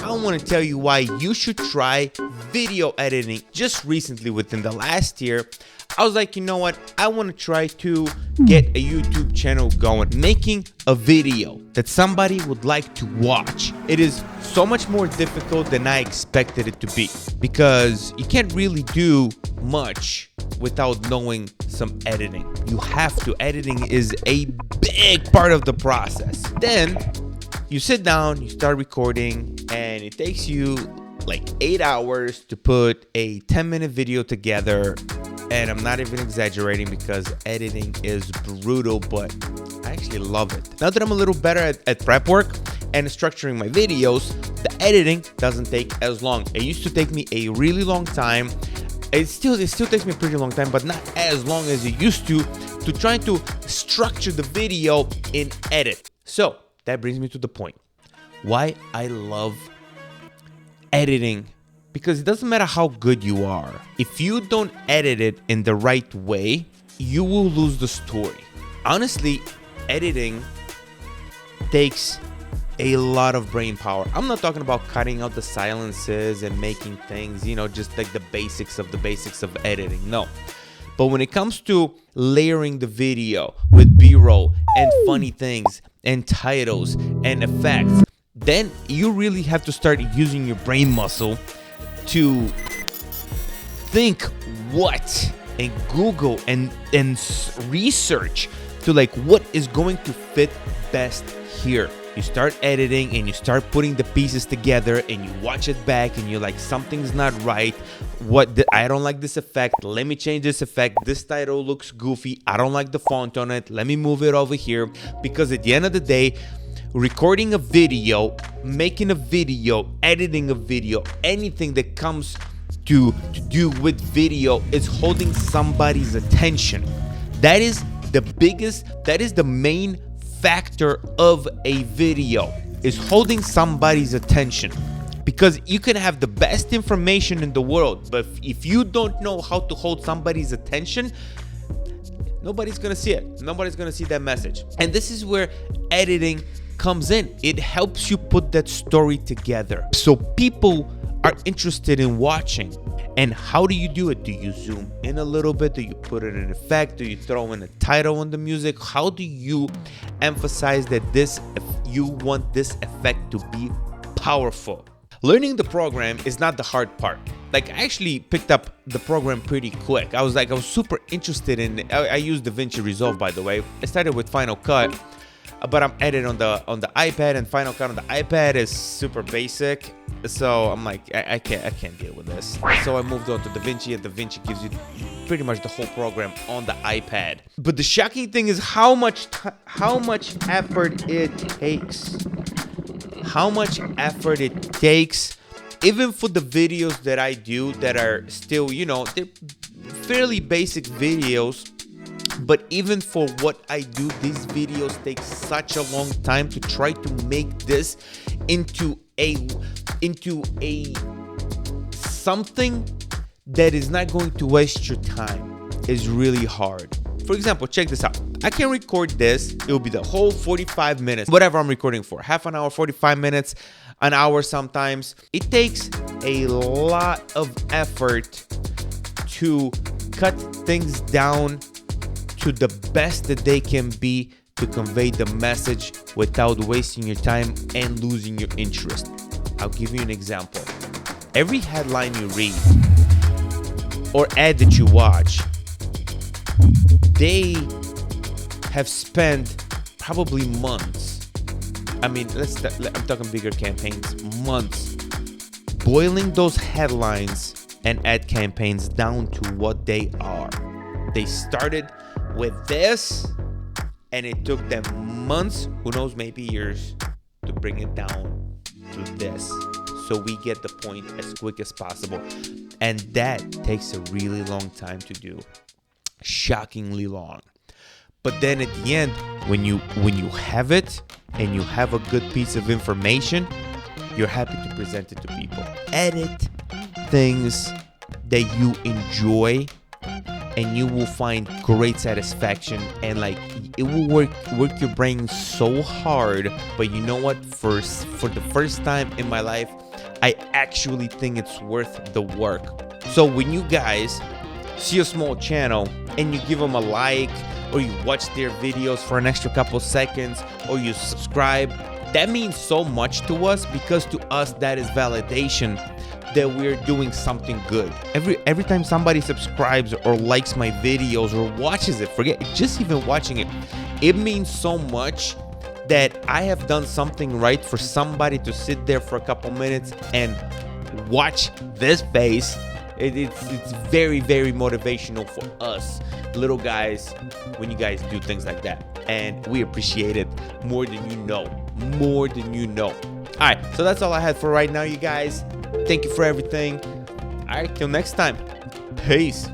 I want to tell you why you should try video editing. Just recently, within the last year, I was like, you know what? I want to try to get a YouTube channel going, making a video that somebody would like to watch. It is so much more difficult than I expected it to be, because you can't really do much without knowing some editing. You have to. Editing is a big part of the process. Then you sit down, you start recording, and it takes you like 8 hours to put a 10-minute video together. And I'm not even exaggerating, because editing is brutal, but I actually love it. Now that I'm a little better at prep work and structuring my videos, the editing doesn't take as long. It used to take me a really long time. It still takes me a pretty long time, but not as long as it used to try to structure the video in edit. So that brings me to the point why I love editing. Because it doesn't matter how good you are. If you don't edit it in the right way, you will lose the story. Honestly, editing takes a lot of brain power. I'm not talking about cutting out the silences and making things, just like the basics of editing. No. But when it comes to layering the video with B-roll and funny things and titles and effects, then you really have to start using your brain muscle to think what and Google and research to like what is going to fit best here. You start editing and you start putting the pieces together and you watch it back and you're like, something's not right. I don't like this effect. Let me change this effect. This title looks goofy. I don't like the font on it. Let me move it over here. Because at the end of the day, recording a video, making a video, editing a video, anything that comes to do with video is holding somebody's attention. That is the main factor of a video, is holding somebody's attention. Because you can have the best information in the world, but if you don't know how to hold somebody's attention, nobody's gonna see it. Nobody's gonna see that message. And this is where editing comes in. It helps you put that story together so people are interested in watching. And how do you do it? Do you zoom in a little bit? Do you put it in effect? Do you throw in a title on the music? How do you emphasize that you want this effect to be powerful? Learning the program is not the hard part. Like, I actually picked up the program pretty quick. I was super interested in it. I use DaVinci Resolve, by the way. I started with Final Cut, but I'm editing on the iPad, and Final Cut on the iPad is super basic. So I'm like, I can't deal with this. So I moved on to DaVinci, and DaVinci gives you pretty much the whole program on the iPad. But the shocking thing is how much effort it takes. How much effort it takes, even for the videos that I do that are still, they're fairly basic videos. But even for what I do, these videos take such a long time to try to make this into a something that is not going to waste your time is really hard. For example, check this out. I can record this. It will be the whole 45 minutes, whatever I'm recording for, half an hour, 45 minutes, an hour sometimes. It takes a lot of effort to cut things down to the best that they can be to convey the message without wasting your time and losing your interest. I'll give you an example. Every headline you read or ad that you watch, they have spent probably months. I'm talking bigger campaigns, months, boiling those headlines and ad campaigns down to what they are. They started with this, and it took them months, who knows, maybe years, to bring it down to this, so we get the point as quick as possible. And that takes a really long time to do, shockingly long. But then at the end, when you have it and you have a good piece of information, you're happy to present it to people. Edit things that you enjoy, and you will find great satisfaction, and like it will work your brain so hard. But you know what? For the first time in my life, I actually think it's worth the work. So when you guys see a small channel and you give them a like, or you watch their videos for an extra couple seconds, or you subscribe, that means so much to us, because to us that is validation that we're doing something good. Every time somebody subscribes or likes my videos or watches it, forget just even watching it, it means so much that I have done something right for somebody to sit there for a couple minutes and watch this face. It's very, very motivational for us little guys when you guys do things like that, and we appreciate it more than you know. All right, so that's all I had for right now, you guys. Thank you for everything. All right, till next time. Peace.